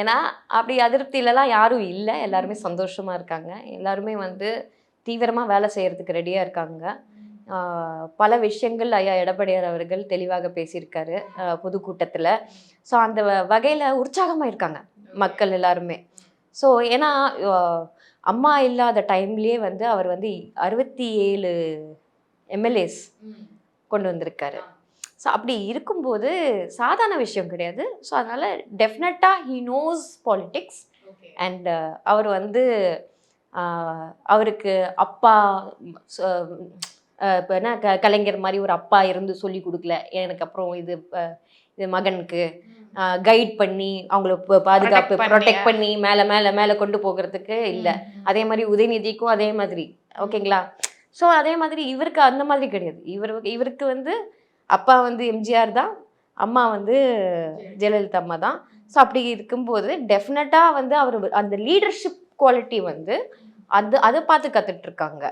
ஏன்னா அப்படி அதிருப்தியிலலாம் யாரும் இல்லை, எல்லாருமே சந்தோஷமா இருக்காங்க. எல்லாருமே வந்து தீவிரமா வேலை செய்யறதுக்கு ரெடியா இருக்காங்க. பல விஷயங்கள் ஐயா எடப்பாடியார் அவர்கள் தெளிவாக பேசியிருக்காரு பொதுக்கூட்டத்தில். ஸோ அந்த வகையில் உற்சாகமாக இருக்காங்க மக்கள் எல்லாருமே. ஸோ ஏன்னா அம்மா இல்லாத டைம்லேயே வந்து அவர் வந்து 67 எம்எல்ஏஸ் கொண்டு வந்திருக்காரு. ஸோ அப்படி இருக்கும்போது சாதாரண விஷயம் கிடையாது. ஸோ அதனால் டெஃபினட்டாக ஹீ நோஸ் பாலிட்டிக்ஸ். அண்ட் அவர் வந்து அவருக்கு அப்பா இப்போ என்ன கலைஞர் மாதிரி ஒரு அப்பா இருந்து சொல்லி கொடுக்கல, எனக்கு அப்புறம் இது இது மகனுக்கு கைட் பண்ணி அவங்கள பாதுகாப்பு ப்ரொடெக்ட் பண்ணி மேலே மேலே மேலே கொண்டு போகிறதுக்கு இல்லை. அதே மாதிரி உதயநிதிக்கும் அதே மாதிரி, ஓகேங்களா? ஸோ அதே மாதிரி இவருக்கு அந்த மாதிரி கிடையாது. இவருக்கு வந்து அப்பா வந்து எம்ஜிஆர் தான், அம்மா வந்து ஜெயலலிதா அம்மா தான். ஸோ அப்படி இருக்கும்போது டெஃபினட்டாக வந்து அவர் அந்த லீடர்ஷிப் குவாலிட்டி வந்து அதை பார்த்து கற்றுட்ருக்காங்க.